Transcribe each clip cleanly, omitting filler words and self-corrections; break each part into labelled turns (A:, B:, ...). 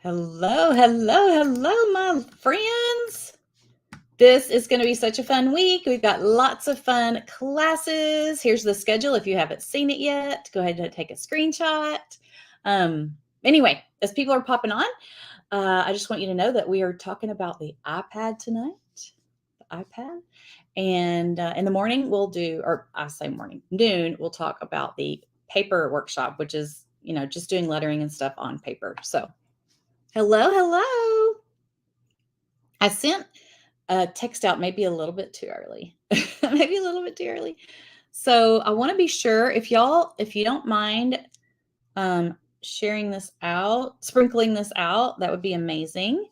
A: Hello, hello, hello, my friends. This is going to be such a fun week. We've got lots of fun classes. Here's the schedule. If you haven't seen it yet, go ahead and take a screenshot. Anyway, as people are popping on, I just want you to know that we are talking about the iPad tonight, the iPad. And in the morning, we'll do, or I say morning, noon, we'll talk about the paper workshop, which is, just doing lettering and stuff on paper. So hello, hello. I sent a text out maybe a little bit too early. Maybe a little bit too early. So I want to be sure if you don't mind sharing this out, sprinkling this out, that would be amazing.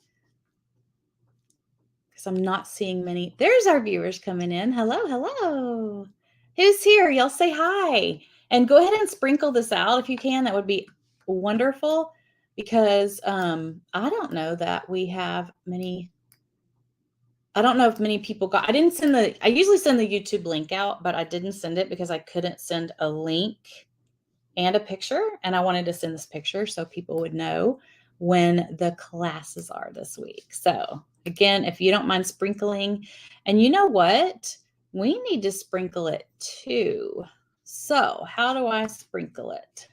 A: Because I'm not seeing many. There's our viewers coming in. Hello, hello. Who's here? Y'all say hi. And go ahead and sprinkle this out if you can. That would be wonderful because I don't know that we have many. I don't know if many people got, I usually send the YouTube link out, but I didn't send it because I couldn't send a link and a picture. And I wanted to send this picture so people would know when the classes are this week. So again, if you don't mind sprinkling, and you know what? We need to sprinkle it too. So how do I sprinkle it?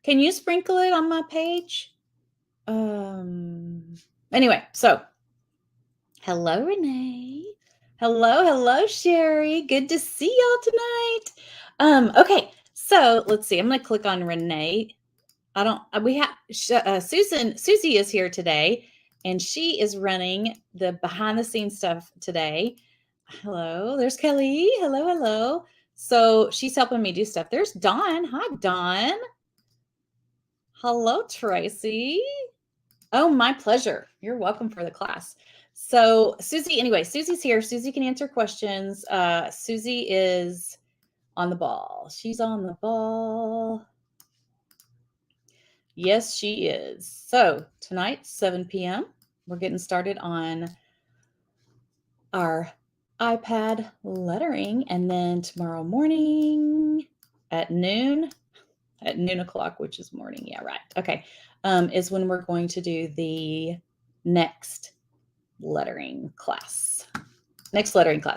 A: Can you sprinkle it on my page? Anyway, so hello, Renee. Hello, Sherry. Good to see y'all tonight. Okay, so let's see. I'm going to click on Renee. Susie is here today, and she is running the behind the scenes stuff today. Hello, there's Kelly. Hello. So she's helping me do stuff. There's Dawn. Hi, Dawn. Hello, Tracy. Oh, my pleasure. You're welcome for the class. So Susie's here. Susie can answer questions. Susie is on the ball. She's on the ball. Yes, she is. So tonight, 7 p.m., we're getting started on our iPad lettering. And then tomorrow morning at noon o'clock, which is morning. Yeah, right. Okay. Is when we're going to do the next lettering class.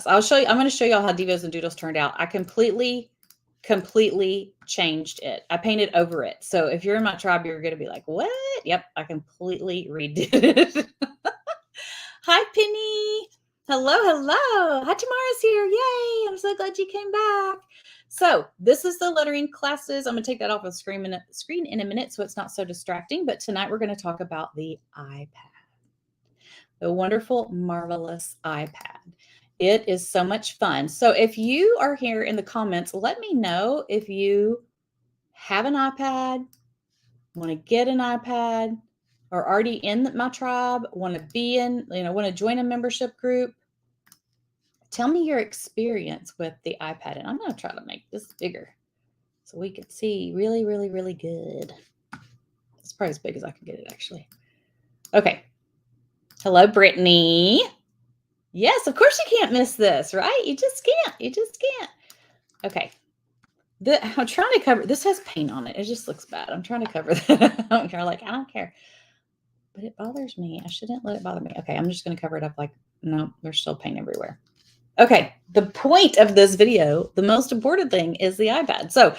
A: I'll show you. I'm going to show you all how Devos and Doodles turned out. I completely changed it. I painted over it. So if you're in my tribe, you're going to be like, what? Yep. I completely redid it. Hi, Penny. Hello. Hi, Tamara's here. Yay. I'm so glad you came back. So this is the lettering classes. I'm going to take that off the screen in a minute so it's not so distracting. But tonight we're going to talk about the iPad. The wonderful, marvelous iPad. It is so much fun. So if you are here in the comments, let me know if you have an iPad, want to get an iPad, or already in my tribe, want to join a membership group. Tell me your experience with the iPad. And I'm going to try to make this bigger so we can see really, really, really good. It's probably as big as I can get it, actually. Okay. Hello, Brittany. Yes, of course you can't miss this, right? You just can't. Okay. I'm trying to cover, this has paint on it. It just looks bad. I'm trying to cover that. I don't care. But it bothers me. I shouldn't let it bother me. Okay, I'm just going to cover it up like, no, there's still paint everywhere. Okay, the point of this video, the most important thing is the iPad. So,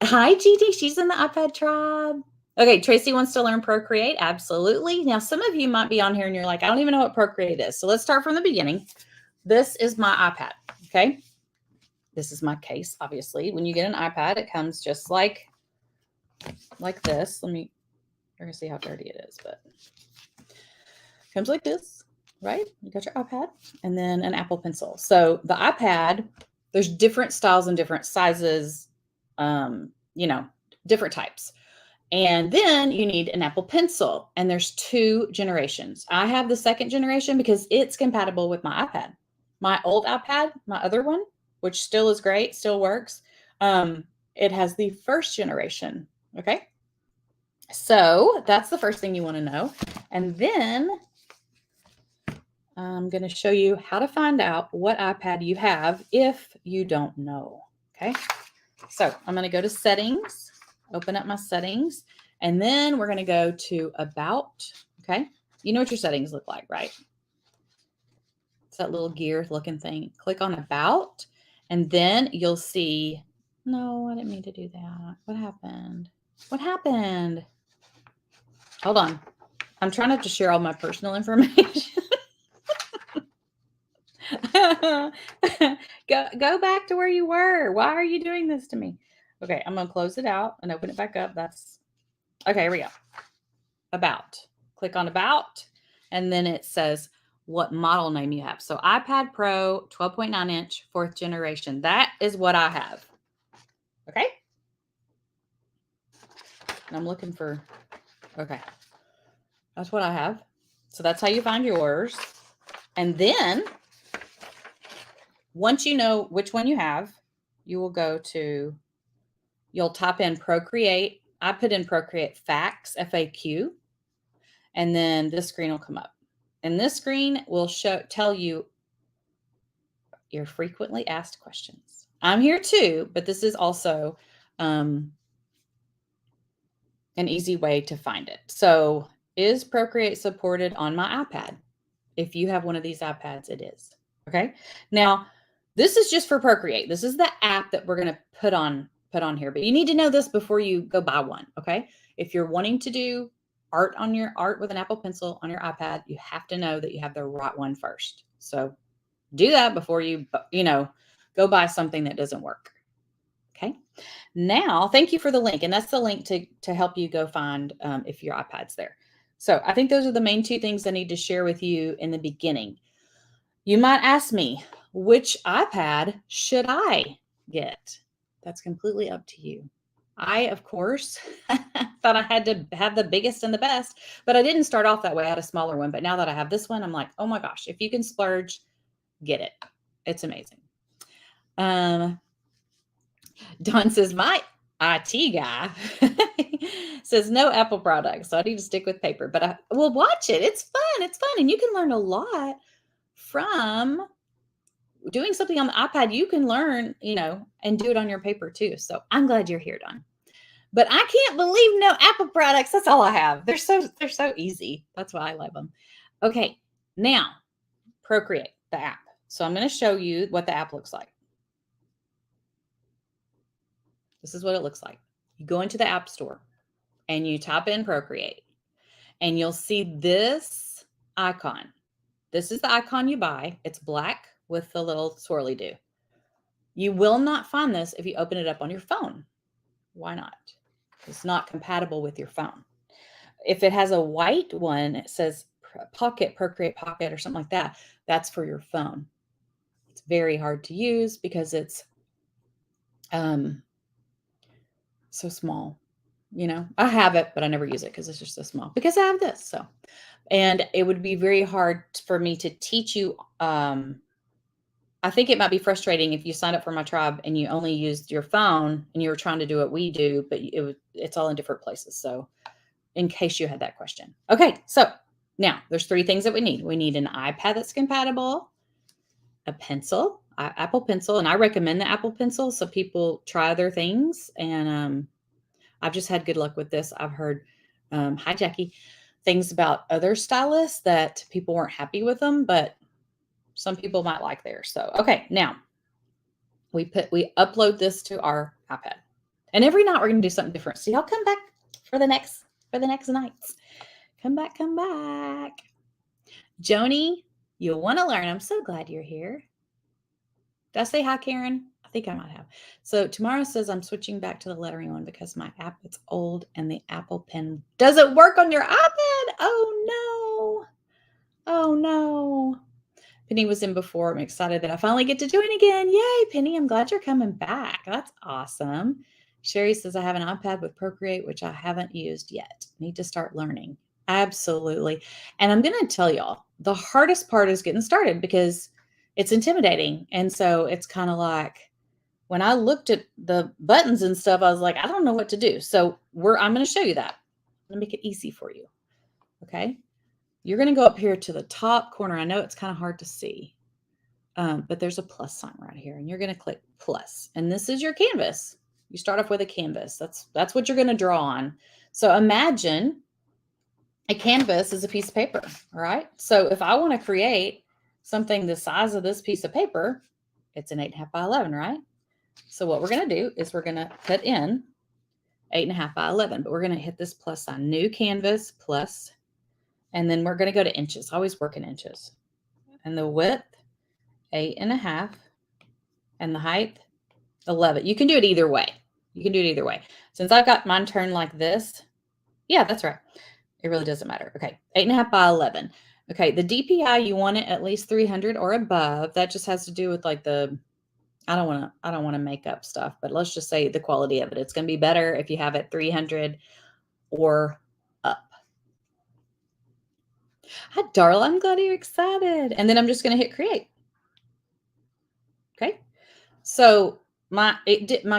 A: hi, GD. She's in the iPad tribe. Okay, Tracy wants to learn Procreate. Absolutely. Now, some of you might be on here and you're like, I don't even know what Procreate is. So let's start from the beginning. This is my iPad, okay? This is my case, obviously. When you get an iPad, it comes just like this. We're going to see how dirty it is, but it comes like this, right? You got your iPad and then an Apple Pencil. So the iPad, there's different styles and different sizes, different types. And then you need an Apple Pencil, and there's 2 generations. I have the 2nd generation because it's compatible with my iPad. My old iPad, my other one, which still is great, still works, it has the 1st generation, okay? So that's the first thing you want to know. And then I'm going to show you how to find out what iPad you have if you don't know, okay? So I'm going to go to settings. open up my settings, and then we're going to go to About. Okay. You know what your settings look like, right? It's that little gear looking thing. Click on About, and then you'll see, no, I didn't mean to do that. What happened? What happened? Hold on. I'm trying not to share all my personal information. Go back to where you were. Why are you doing this to me? Okay, I'm going to close it out and open it back up. Okay, here we go. About. Click on About, and then it says what model name you have. So iPad Pro 12.9 inch, 4th generation. That is what I have. Okay. And I'm looking for, okay. That's what I have. So that's how you find yours. And then once you know which one you have, you will go to, you'll type in Procreate. I put in Procreate Facts, FAQ, and then this screen will come up. And this screen will tell you your frequently asked questions. I'm here too, but this is also an easy way to find it. So is Procreate supported on my iPad? If you have one of these iPads, it is. Okay. Now, this is just for Procreate. This is the app that we're going to put on here, but you need to know this before you go buy one. Okay. If you're wanting to do art with an Apple Pencil on your iPad, you have to know that you have the right one first. So do that before you go buy something that doesn't work. Okay. Now, thank you for the link. And that's the link to help you go find if your iPad's there. So I think those are the main two things I need to share with you in the beginning. You might ask me, which iPad should I get? That's completely up to you. I, of course, thought I had to have the biggest and the best, but I didn't start off that way. I had a smaller one. But now that I have this one, I'm like, oh my gosh, if you can splurge, get it. It's amazing. Dawn says, my IT guy says no Apple products, so I need to stick with paper. But I will watch it. It's fun. It's fun. And you can learn a lot from doing something on the iPad. You can learn, and do it on your paper too. So I'm glad you're here, Dawn. But I can't believe no Apple products. That's all I have. They're so easy. That's why I love them. Okay, now Procreate, the app. So I'm going to show you what the app looks like. This is what it looks like. You go into the App Store and you type in Procreate, and you'll see this icon. This is the icon you buy. It's black with the little swirly do. You will not find this if you open it up on your phone. Why not? It's not compatible with your phone. If it has a white one, it says Procreate Pocket or something like that, that's for your phone. It's very hard to use because it's so small. I have it, but I never use it because it's just so small because I have this. So, and it would be very hard for me to teach you. I think it might be frustrating if you signed up for my tribe and you only used your phone and you were trying to do what we do, but it's all in different places. So in case you had that question. Okay. So now there's 3 things that we need. We need an iPad that's compatible, a pencil, Apple Pencil. And I recommend the Apple Pencil so people try other things. And I've just had good luck with this. I've heard, hi, Jackie, things about other stylists that people weren't happy with them, but some people might like theirs. So, okay, now we upload this to our iPad, and every night we're going to do something different. So y'all come back for the next nights. Come back. Joni, you'll want to learn. I'm so glad you're here. Did I say hi, Karen? I think I might have. So tomorrow says I'm switching back to the lettering one because my app is old and the Apple Pen doesn't work on your iPad. Oh no. Penny was in before. I'm excited that I finally get to join again. Yay, Penny. I'm glad you're coming back. That's awesome. Sherry says I have an iPad with Procreate, which I haven't used yet. Need to start learning. Absolutely. And I'm going to tell y'all, the hardest part is getting started because it's intimidating. And so it's kind of like when I looked at the buttons and stuff, I was like, I don't know what to do. So I'm going to show you that. I'm going to make it easy for you. Okay. You're going to go up here to the top corner. I know it's kind of hard to see, but there's a plus sign right here, and you're going to click plus. And this is your canvas. You start off with a canvas. That's what you're going to draw on. So imagine a canvas is a piece of paper, all right? So if I want to create something the size of this piece of paper, it's an 8.5 by 11, right? So what we're going to do is we're going to put in 8.5 by 11, but we're going to hit this plus sign, new canvas plus, and then we're going to go to inches. I always work in inches. And the width, 8.5, and the height, 11. You can do it either way. You can do it either way. Since I've got mine turned like this, yeah, that's right. It really doesn't matter. Okay, 8.5 by 11. Okay, the DPI, you want it at least 300 or above. That just has to do with like the, I don't want to make up stuff, but let's just say the quality of it. It's going to be better if you have it 300 or up. Hi, Darla. I'm glad you're excited. And then I'm just going to hit create. Okay. So my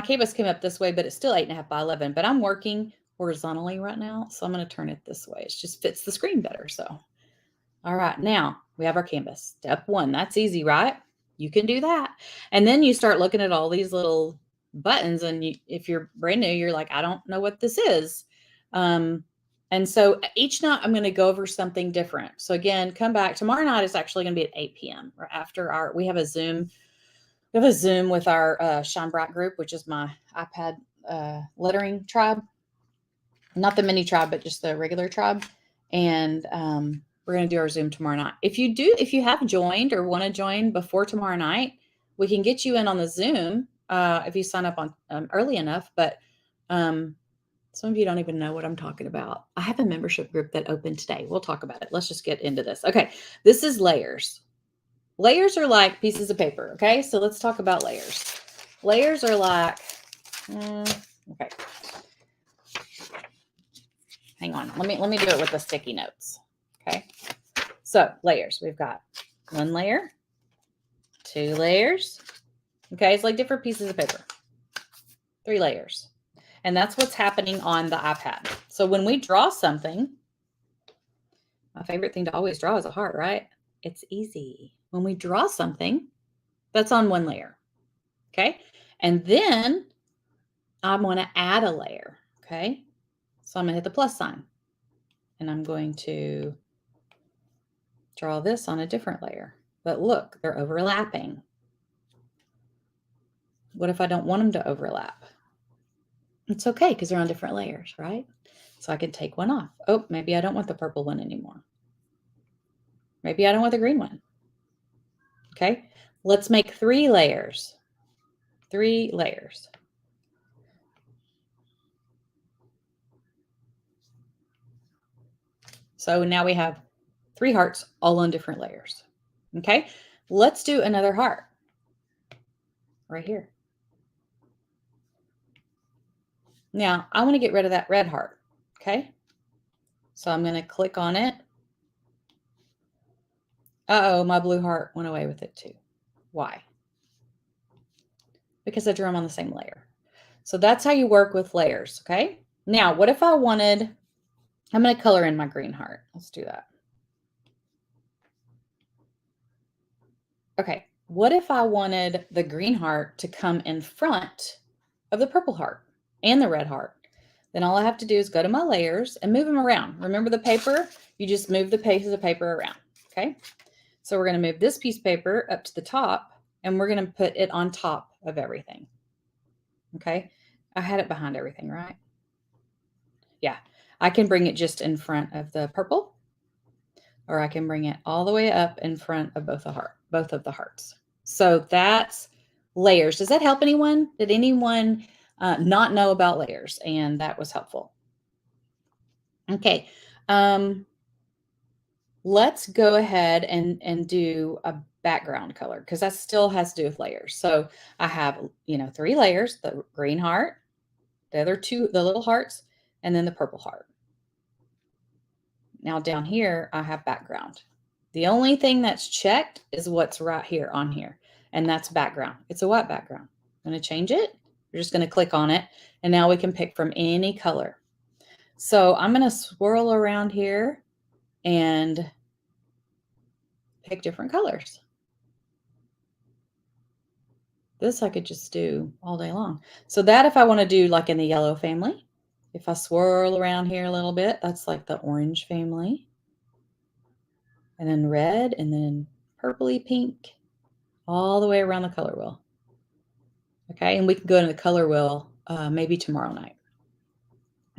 A: canvas came up this way, but it's still 8.5 by 11, but I'm working horizontally right now. So I'm going to turn it this way. It just fits the screen better. So, all right, now we have our canvas. Step 1. That's easy, right? You can do that. And then you start looking at all these little buttons. And if you're brand new, you're like, I don't know what this is. And so each night I'm going to go over something different. So again, come back. Tomorrow night is actually going to be at 8 p.m. or after we have a Zoom. We have a Zoom with our Shine Bright group, which is my iPad lettering tribe. Not the mini tribe, but just the regular tribe. And we're going to do our Zoom tomorrow night. If you have joined or want to join before tomorrow night, we can get you in on the Zoom if you sign up on early enough. But some of you don't even know what I'm talking about. I have a membership group that opened today. We'll talk about it. Let's just get into this. Okay, this is layers. Layers are like pieces of paper. Okay, so let's talk about layers. Layers are like, okay. Hang on. Let me do it with the sticky notes. Okay. So layers. We've got 1 layer, 2 layers. Okay. It's like different pieces of paper. 3 layers. And that's what's happening on the iPad. So when we draw something, my favorite thing to always draw is a heart, right? It's easy. When we draw something, that's on 1 layer. Okay. And then I'm going to add a layer. Okay. So I'm going to hit the plus sign and I'm going to draw this on a different layer. But look, they're overlapping. What if I don't want them to overlap? It's okay because they're on different layers, right? So I can take one off. Oh, maybe I don't want the purple one anymore. Maybe I don't want the green one. Okay, let's make 3 layers. 3 layers. So now we have 3 hearts all on different layers. Okay, let's do another heart right here. Now I want to get rid of that red heart. Okay, so I'm going to click on it. Uh-oh, my blue heart went away with it too. Why? Because I drew them on the same layer. So that's how you work with layers, okay? Now, what if I wanted, I'm going to color in my green heart. Let's do that. Okay, what if I wanted the green heart to come in front of the purple heart and the red heart? Then all I have to do is go to my layers and move them around. Remember the paper? You just move the pieces of paper around, okay? So we're going to move this piece of paper up to the top and we're going to put it on top of everything. Okay. I had it behind everything, right? Yeah. I can bring it just in front of the purple or I can bring it all the way up in front of both of the hearts. So that's layers. Does that help anyone? Did anyone not know about layers? And that was helpful. Okay. Let's go ahead and do a background color because that still has to do with layers. So I have, 3 layers, the green heart, the other 2, the little hearts, and then the purple heart. Now down here, I have background. The only thing that's checked is what's right here on here, and that's background. It's a white background. I'm going to change it. We're just going to click on it, and now we can pick from any color. So I'm going to swirl around here and pick different colors. This I could just do all day long. So that if I want to do like in the yellow family, if I swirl around here a little bit, that's like the orange family. And then red, and then purpley pink, all the way around the color wheel. Okay, and we can go into the color wheel maybe tomorrow night.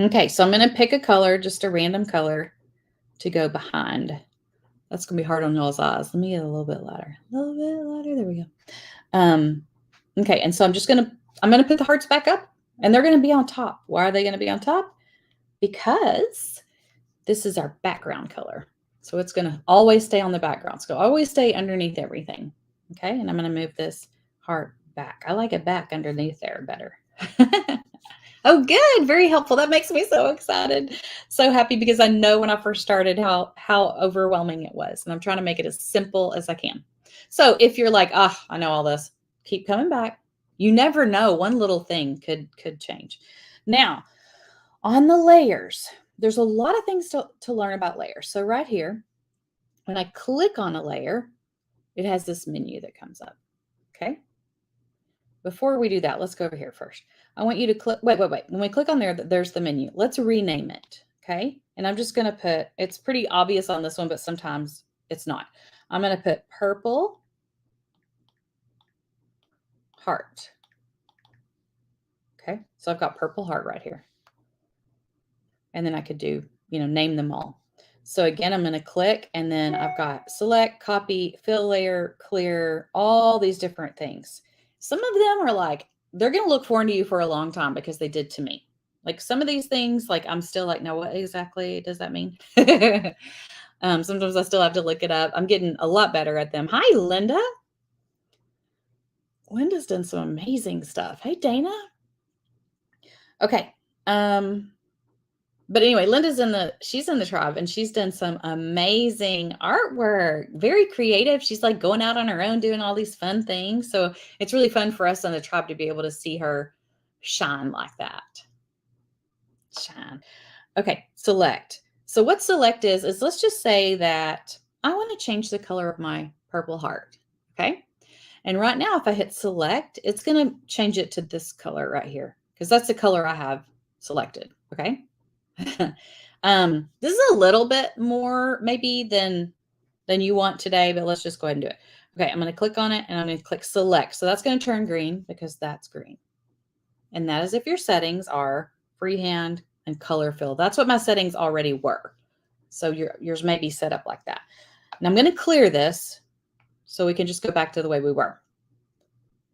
A: Okay, so I'm going to pick a color, just a random color to go behind. That's going to be hard on y'all's eyes. Let me get a little bit louder. A little bit louder. There we go. Okay, and so I'm going to put the hearts back up, and they're going to be on top. Why are they going to be on top? Because this is our background color. So it's going to always stay on the background. So always stay underneath everything. Okay, and I'm going to move this heart back. I like it back underneath there better. Oh, good. Very helpful. That makes me so excited. So happy because I know when I first started how overwhelming it was. And I'm trying to make it as simple as I can. So if you're like, I know all this, keep coming back. You never know. One little thing could change. Now, on the layers, there's a lot of things to learn about layers. So right here, when I click on a layer, it has this menu that comes up. Okay. Before we do that, let's go over here first. I want you to click, wait. When we click on there, there's the menu. Let's rename it, okay? And I'm just going to put, it's pretty obvious on this one, but sometimes it's not. I'm going to put purple heart. Okay, so I've got purple heart right here. And then I could do, name them all. So again, I'm going to click, and then I've got select, copy, fill layer, clear, all these different things. Some of them are like, they're going to look foreign to you for a long time because they did to me. Like some of these things, like I'm still like, no, what exactly does that mean? Sometimes I still have to look it up. I'm getting a lot better at them. Hi, Linda. Linda's done some amazing stuff. Hey, Dana. Okay. But anyway, she's in the tribe, and she's done some amazing artwork, very creative. She's like going out on her own, doing all these fun things. So it's really fun for us on the tribe to be able to see her shine like that. Shine. Okay, select. So what select is let's just say that I want to change the color of my purple heart. Okay. And right now, if I hit select, it's going to change it to this color right here, because that's the color I have selected. Okay. This is a little bit more maybe than you want today, but let's just go ahead and do it. Okay, I'm going to click on it, and I'm going to click select. So that's going to turn green because that's green. And that is if your settings are freehand and color fill. That's what my settings already were. So yours may be set up like that. And I'm going to clear this so we can just go back to the way we were.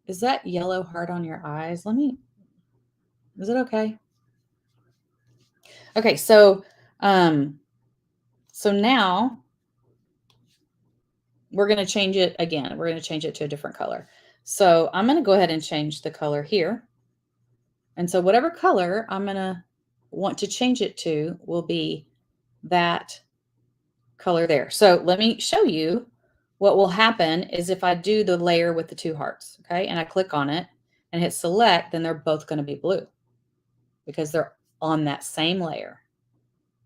A: Is that yellow heart on your eyes? Is it okay? Okay, so now we're going to change it again. We're going to change it to a different color. So I'm going to go ahead and change the color here. And so whatever color I'm going to want to change it to will be that color there. So let me show you what will happen is if I do the layer with the two hearts, okay, and I click on it and hit select, then they're both going to be blue because they're on that same layer,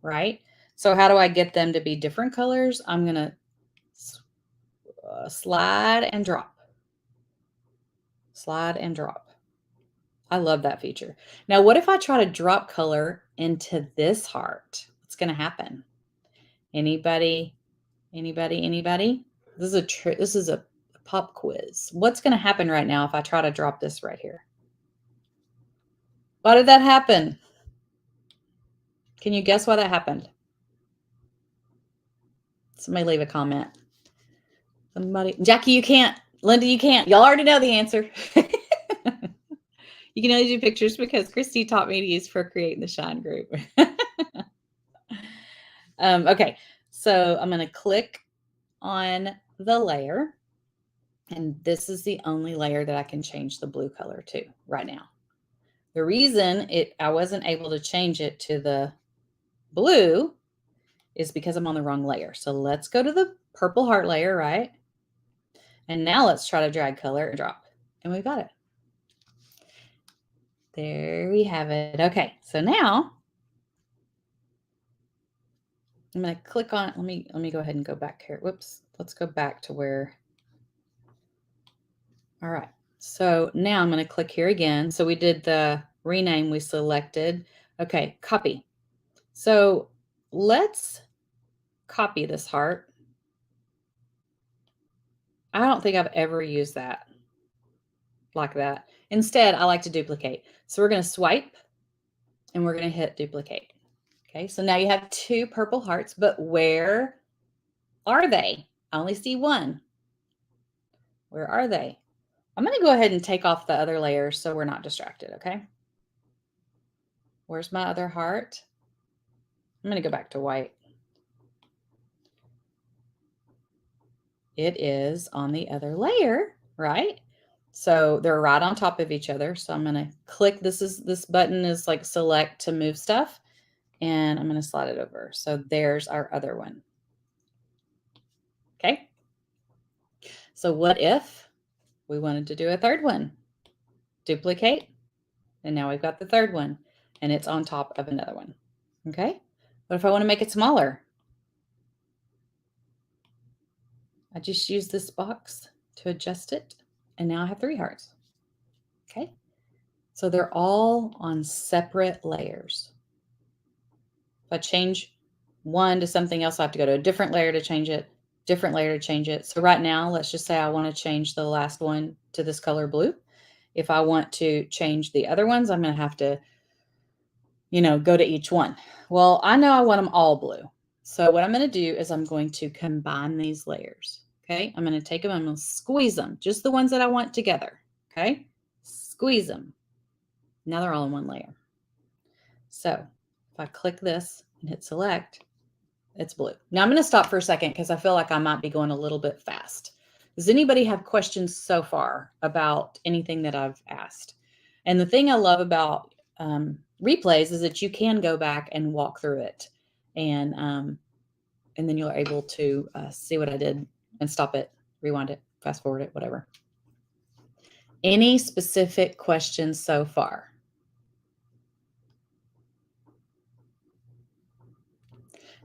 A: right? So how do I get them to be different colors? I'm going to slide and drop. Slide and drop. I love that feature. Now, what if I try to drop color into this heart? What's going to happen? Anybody? This is a pop quiz. What's going to happen right now if I try to drop this right here? Why did that happen? Can you guess why that happened? Somebody leave a comment. Jackie, you can't. Linda, you can't. Y'all already know the answer. You can only do pictures because Christy taught me to use Procreate in the Shine group. Okay, so I'm going to click on the layer, and this is the only layer that I can change the blue color to right now. The reason I wasn't able to change it to the blue is because I'm on the wrong layer. So let's go to the purple heart layer, right? And now let's try to drag color and drop. And we've got it. There we have it. Okay, so now I'm going to click on it. Let me go ahead and go back here. Whoops. Let's go back to where. All right. So now I'm going to click here again. So we did the rename, we selected. Okay, copy. So let's copy this heart. I don't think I've ever used that like that. Instead, I like to duplicate. So we're going to swipe and we're going to hit duplicate. Okay, so now you have 2 purple hearts, but where are they? I only see 1. Where are they? I'm going to go ahead and take off the other layers so we're not distracted, okay? Where's my other heart? I'm going to go back to white. It is on the other layer, right? So they're right on top of each other. So I'm going to click, this button is like select to move stuff, and I'm going to slide it over. So there's our other one. Okay. So what if we wanted to do a third one? Duplicate, and now we've got the third one, and it's on top of another one. Okay. What if I want to make it smaller? I just use this box to adjust it, and now I have 3 hearts. Okay. So they're all on separate layers. If I change one to something else, I have to go to a different layer to change it, different layer to change it. So right now, let's just say I want to change the last one to this color blue. If I want to change the other ones, I'm going to have to, go to each one. Well, I know I want them all blue. So what I'm going to do is I'm going to combine these layers. Okay. I'm going to take them, I'm going to squeeze them, just the ones that I want together. Okay. Squeeze them. Now they're all in one layer. So if I click this and hit select, it's blue. Now I'm going to stop for a second because I feel like I might be going a little bit fast. Does anybody have questions so far about anything that I've asked? And the thing I love about replays is that you can go back and walk through it, and then you're able to see what I did and stop it, rewind it, fast forward it, whatever. Any specific questions so far?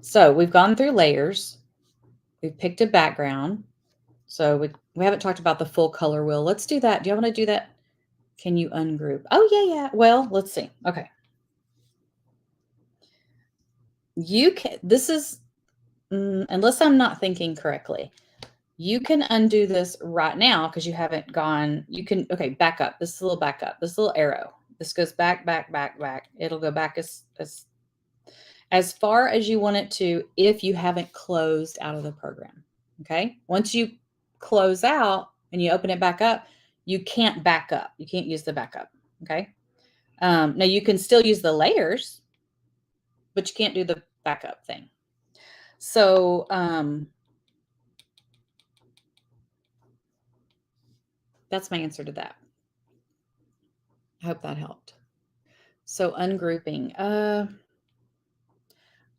A: So we've gone through layers. We've picked a background. So we haven't talked about the full color wheel. Let's do that. Do you want to do that? Can you ungroup? Oh, yeah. Well, let's see. Okay. You can, this is, unless I'm not thinking correctly, you can undo this right now because you haven't gone, okay, back up. This is a little back up. This little arrow. This goes back, back, back, back. It'll go back as far as you want it to if you haven't closed out of the program. Okay. Once you close out and you open it back up, you can't back up. You can't use the backup. Okay. Now you can still use the layers, but you can't do the backup thing. So that's my answer to that. I hope that helped. So ungrouping.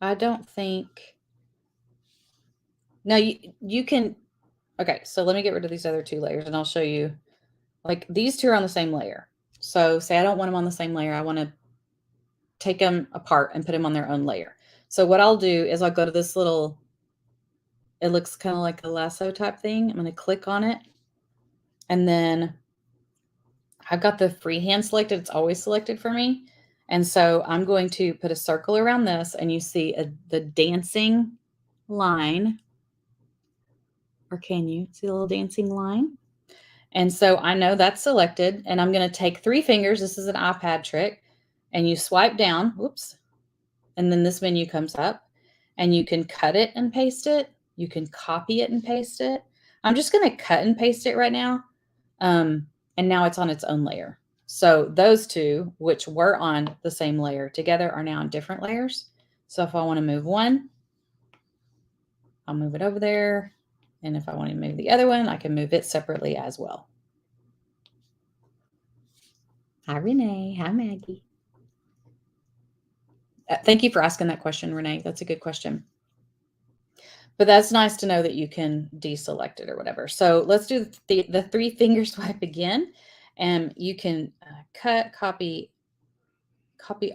A: I don't think. Now you can. Okay, so let me get rid of these other 2 layers, and I'll show you. Like these 2 are on the same layer. So say I don't want them on the same layer. I want to take them apart and put them on their own layer. So what I'll do is I'll go to this little, it looks kind of like a lasso type thing. I'm going to click on it. And then I've got the freehand selected. It's always selected for me. And so I'm going to put a circle around this, and you see the dancing line. Or can you see the little dancing line? And so I know that's selected, and I'm going to take 3 fingers. This is an iPad trick. And you swipe down, whoops, and then this menu comes up, and you can cut it and paste it. You can copy it and paste it. I'm just going to cut and paste it right now. And now it's on its own layer. So those 2, which were on the same layer together, are now on different layers. So if I want to move one, I'll move it over there. And if I want to move the other one, I can move it separately as well. Hi, Renee. Hi, Maggie. Thank you for asking that question, Renee. That's a good question. But that's nice to know that you can deselect it or whatever. So let's do the 3 finger swipe again. And you can cut, copy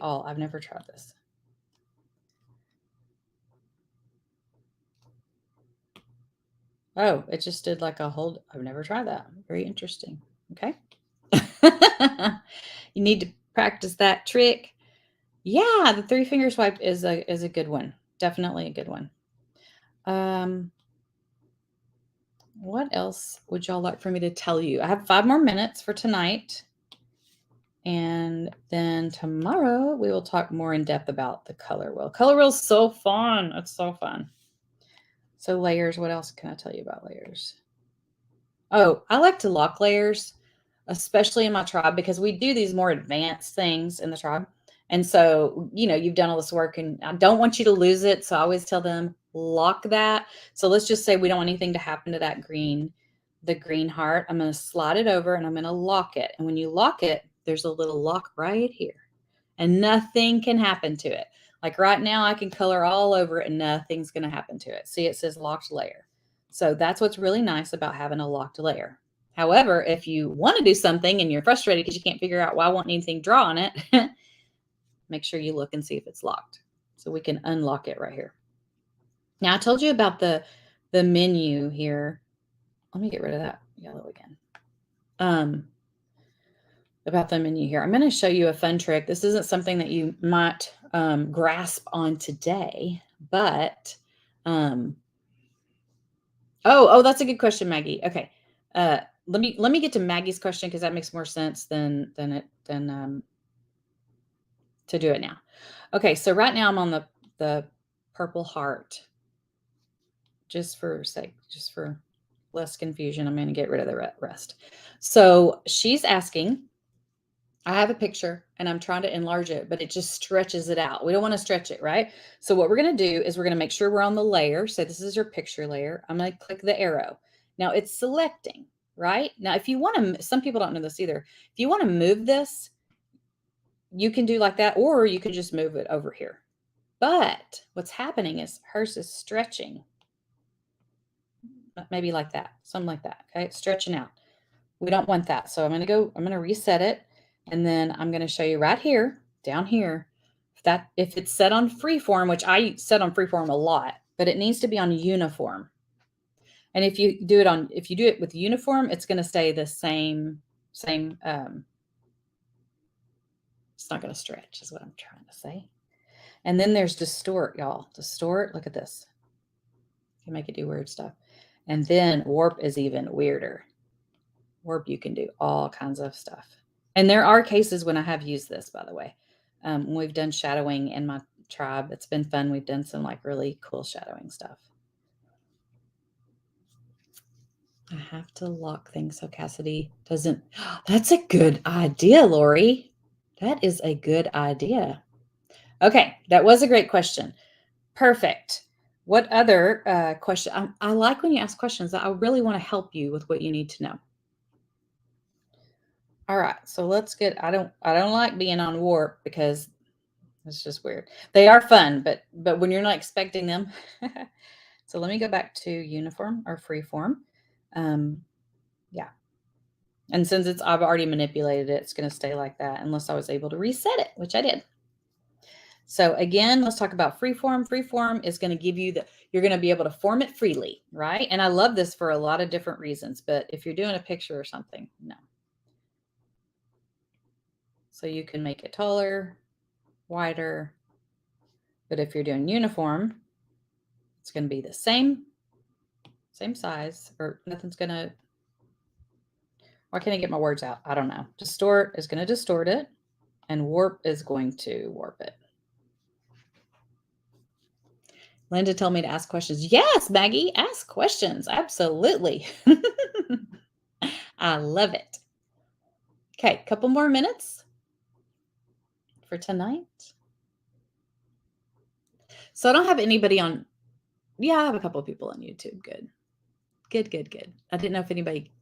A: all. I've never tried this. Oh, it just did like a hold. I've never tried that. Very interesting. Okay. You need to practice that trick. Yeah, the 3-finger swipe is a good one. Definitely a good one. What else would y'all like for me to tell you? I have 5 more minutes for tonight. And then tomorrow we will talk more in depth about the color wheel. Color wheel is so fun. It's so fun. So layers, what else can I tell you about layers? Oh, I like to lock layers, especially in my tribe, because we do these more advanced things in the tribe. And so, you've done all this work and I don't want you to lose it. So I always tell them, lock that. So let's just say we don't want anything to happen to that the green heart. I'm going to slide it over and I'm going to lock it. And when you lock it, there's a little lock right here and nothing can happen to it. Like right now, I can color all over it and nothing's going to happen to it. See, it says locked layer. So that's what's really nice about having a locked layer. However, if you want to do something and you're frustrated because you can't figure out why I want anything draw on it, make sure you look and see if it's locked. So we can unlock it right here. Now I told you about the menu here. Let me get rid of that yellow again. About the menu here. I'm going to show you a fun trick. This isn't something that you might grasp on today, but oh, that's a good question, Maggie. Okay. Let me get to Maggie's question because that makes more sense than to do it now. Okay, so right now I'm on the purple heart. Just for less confusion, I'm going to get rid of the rest. So she's asking, I have a picture and I'm trying to enlarge it, but it just stretches it out. We don't want to stretch it, right? So what we're going to do is we're going to make sure we're on the layer. So this is your picture layer. I'm going to click the arrow. Now it's selecting, right? Now, if you want to, some people don't know this either. If you want to move this, you can do like that, or you could just move it over here. But what's happening is hers is stretching. Maybe like that, something like that. Okay, it's stretching out. We don't want that. So I'm going to reset it. And then I'm going to show you right here, down here, if it's set on freeform, which I set on freeform a lot, but it needs to be on uniform. And if you do it with uniform, it's going to stay the same, it's not going to stretch is what I'm trying to say. And then there's distort, y'all. Distort, look at this. You can make it do weird stuff. And then warp is even weirder. Warp, you can do all kinds of stuff. And there are cases when I have used this, by the way. When we've done shadowing in my tribe, it's been fun. We've done some like really cool shadowing stuff. I have to lock things so Cassidy doesn't. That's a good idea, Lori. That is a good idea. Okay, that was a great question. Perfect. What other question? I like when you ask questions. I really want to help you with what you need to know. All right, so let's get. I don't like being on warp because it's just weird. They are fun, but when you're not expecting them. So let me go back to uniform or freeform. Yeah. And since I've already manipulated it, it's going to stay like that unless I was able to reset it, which I did. So again, let's talk about freeform. Freeform is going to give you you're going to be able to form it freely, right? And I love this for a lot of different reasons, but if you're doing a picture or something, no. So you can make it taller, wider, but if you're doing uniform, it's going to be the same size, or nothing's going to, why can't I get my words out? I don't know. Distort is going to distort it, and warp is going to warp it. Linda told me to ask questions. Yes, Maggie, ask questions. Absolutely. I love it. Okay, a couple more minutes for tonight. So I don't have anybody on. Yeah, I have a couple of people on YouTube. Good. I didn't know if anybody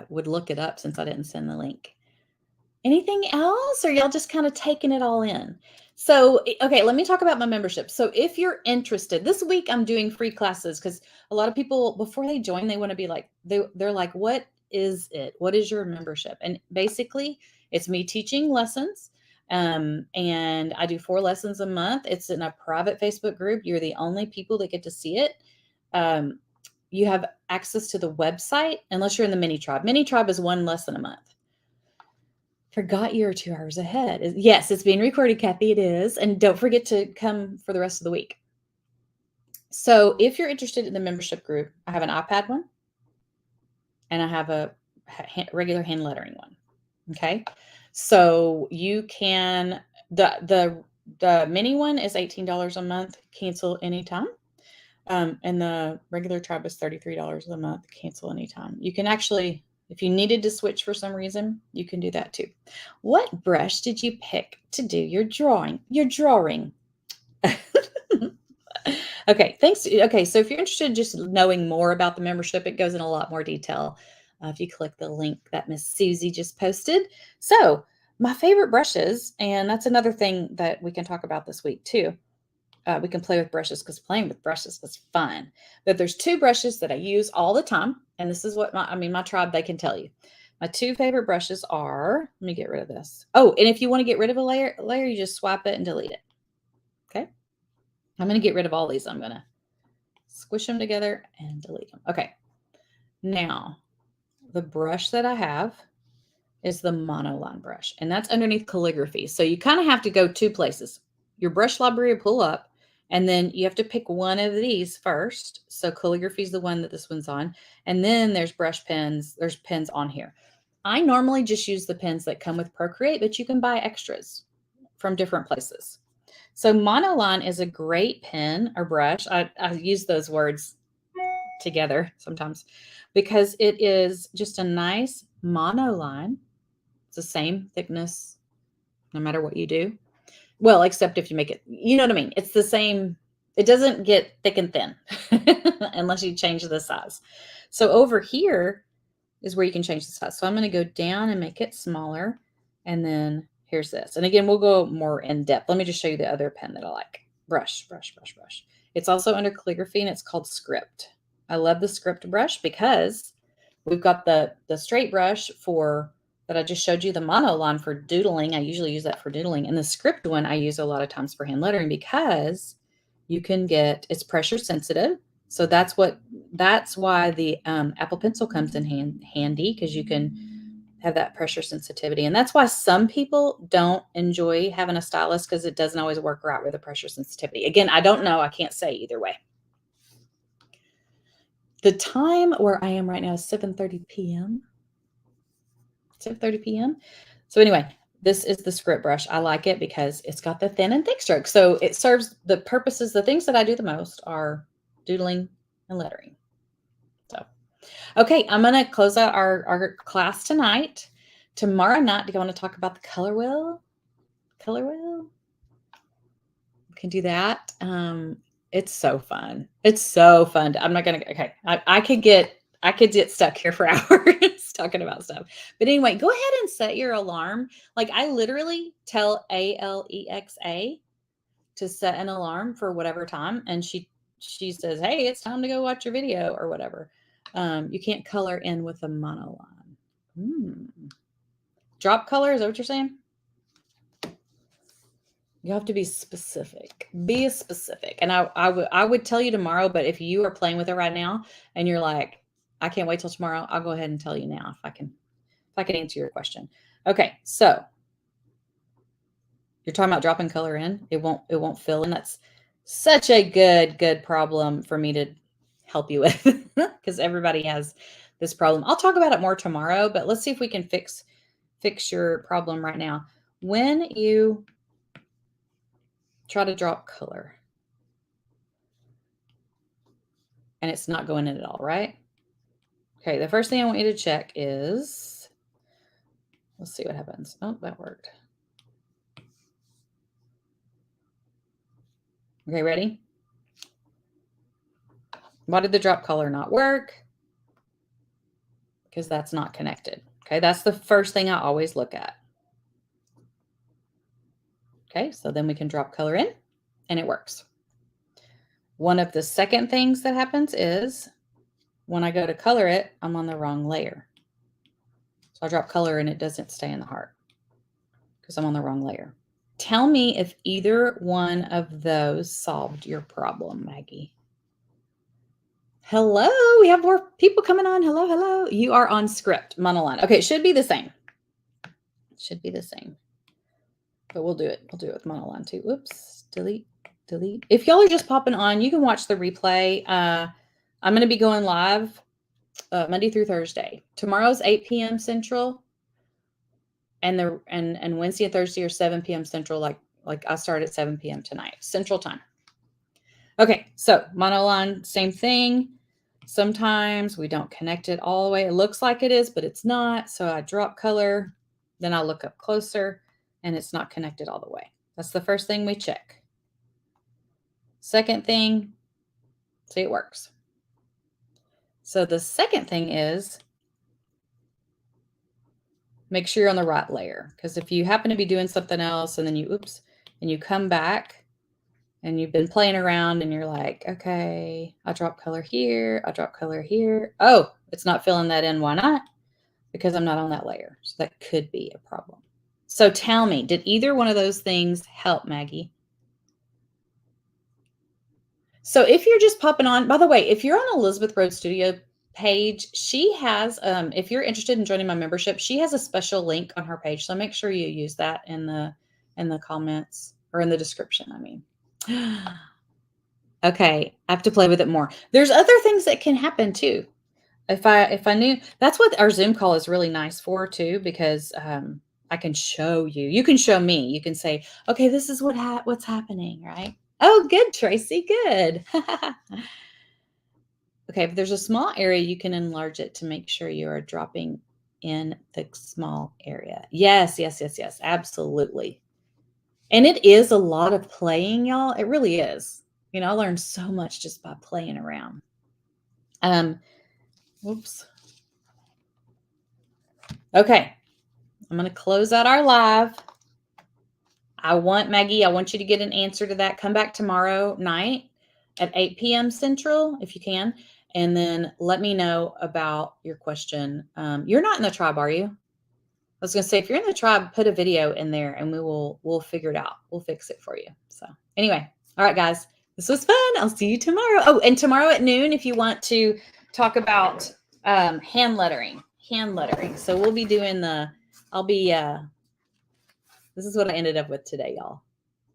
A: would look it up since I didn't send the link. Anything else, or y'all just kind of taking it all in? So, okay, let me talk about my membership. So if you're interested, this week I'm doing free classes because a lot of people, before they join, they want to be like, they're like, what is it? What is your membership? And basically, it's me teaching lessons. And I do 4 lessons a month. It's in a private Facebook group. You're the only people that get to see it. You have access to the website, unless you're in the mini tribe. Mini tribe is 1 lesson a month. Forgot you're 2 hours ahead. Yes, it's being recorded, Kathy. It is. And don't forget to come for the rest of the week. So if you're interested in the membership group, I have an iPad one and I have a regular hand lettering one. Okay. So you can, the mini one is $18 a month, cancel anytime. And the regular tribe is $33 a month, cancel anytime. You can actually, if you needed to switch for some reason, you can do that too. What brush did you pick to do your drawing? Okay, thanks. Okay, so if you're interested in just knowing more about the membership, it goes in a lot more detail if you click the link that Miss Susie just posted. So my favorite brushes, and that's another thing that we can talk about this week too. We can play with brushes because playing with brushes is fun. But there's 2 brushes that I use all the time, and this is what my tribe, they can tell you. My 2 favorite brushes are, let me get rid of this. Oh, and if you want to get rid of a layer, you just swipe it and delete it. Okay. I'm going to get rid of all these. I'm going to squish them together and delete them. Okay. Now, the brush that I have is the Monoline brush, and that's underneath calligraphy. So you kind of have to go 2 places. Your brush library will pull up, and then you have to pick one of these first. So calligraphy is the one that this one's on. And then there's brush pens. There's pens on here. I normally just use the pens that come with Procreate, but you can buy extras from different places. So Monoline is a great pen or brush. I use those words together sometimes because it is just a nice monoline. It's the same thickness no matter what you do. Well, except if you make it, you know what I mean? It's the same. It doesn't get thick and thin unless you change the size. So over here is where you can change the size. So I'm going to go down and make it smaller. And then here's this. And again, we'll go more in depth. Let me just show you the other pen that I like. Brush. It's also under calligraphy and it's called Script. I love the Script brush because we've got the straight brush that I just showed you, the Monoline for doodling. I usually use that for doodling. And the Script one I use a lot of times for hand lettering because you can get, it's pressure sensitive. So that's why the Apple Pencil comes in handy because you can have that pressure sensitivity. And that's why some people don't enjoy having a stylus because it doesn't always work right with the pressure sensitivity. Again, I don't know. I can't say either way. The time where I am right now is 7:30 p.m. 7:30 p.m. So anyway, this is the Script brush. I like it because it's got the thin and thick strokes. So it serves the purposes. The things that I do the most are doodling and lettering. So, okay, I'm going to close out our class tonight. Tomorrow night, do you want to talk about the color wheel? Color wheel? We can do that. It's so fun. It's so fun. I'm not going to, okay. I could get stuck here for hours talking about stuff. But anyway, go ahead and set your alarm. Like I literally tell Alexa to set an alarm for whatever time. And she says, hey, it's time to go watch your video or whatever. You can't color in with a monoline. Drop color, is that what you're saying? You have to be specific. Be specific. And I would tell you tomorrow, but if you are playing with it right now and you're like, I can't wait till tomorrow, I'll go ahead and tell you now if I can answer your question. Okay, so you're talking about dropping color in. It won't fill in. That's such a good problem for me to help you with because everybody has this problem. I'll talk about it more tomorrow, but let's see if we can fix your problem right now. When you try to drop color and it's not going in at all, right? Okay, the first thing I want you to check is, let's see what happens. Oh, that worked. Okay, ready? Why did the drop color not work? Because that's not connected. Okay, that's the first thing I always look at. Okay, so then we can drop color in and it works. One of the second things that happens is when I go to color it, I'm on the wrong layer. So I drop color and it doesn't stay in the heart because I'm on the wrong layer. Tell me if either one of those solved your problem, Maggie. Hello, we have more people coming on. Hello. You are on Script, Monoline. Okay, it should be the same. It should be the same. But we'll do it. We'll do it with Monoline too. Whoops. Delete. Delete. If y'all are just popping on, you can watch the replay. I'm going to be going live Monday through Thursday. Tomorrow's 8 p.m. Central. And Wednesday and Thursday are 7 p.m. Central. Like I start at 7 p.m. tonight. Central time. Okay. So Monoline, same thing. Sometimes we don't connect it all the way. It looks like it is, but it's not. So I drop color. Then I look up closer. And it's not connected all the way. That's the first thing we check. Second thing, see, it works. So the second thing is make sure you're on the right layer. Because if you happen to be doing something else and then you come back and you've been playing around and you're like, okay, I drop color here, I drop color here. Oh, it's not filling that in. Why not? Because I'm not on that layer. So that could be a problem. So tell me, did either one of those things help, Maggie? So if you're just popping on, by the way, if you're on Elizabeth Road Studio page, she has, if you're interested in joining my membership, she has a special link on her page. So make sure you use that in the comments or in the description. I mean, okay, I have to play with it more. There's other things that can happen too. If I knew, that's what our Zoom call is really nice for too, because I can show you. You can show me. You can say, okay, this is what's happening, right? Oh, good, Tracy. Good. Okay, if there's a small area, you can enlarge it to make sure you are dropping in the small area. Yes, yes, yes, yes, absolutely. And it is a lot of playing, y'all. It really is. You know, I learned so much just by playing around. Whoops. Okay, I'm going to close out our live. Maggie, I want you to get an answer to that. Come back tomorrow night at 8 p.m. Central, if you can, and then let me know about your question. You're not in the tribe, are you? I was going to say, if you're in the tribe, put a video in there and we'll figure it out. We'll fix it for you. So anyway, all right, guys, this was fun. I'll see you tomorrow. Oh, and tomorrow at noon, if you want to talk about hand lettering. So we'll be doing this is what I ended up with today, y'all.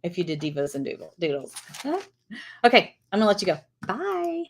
A: If you did Devos and Doodles. Okay, I'm going to let you go. Bye.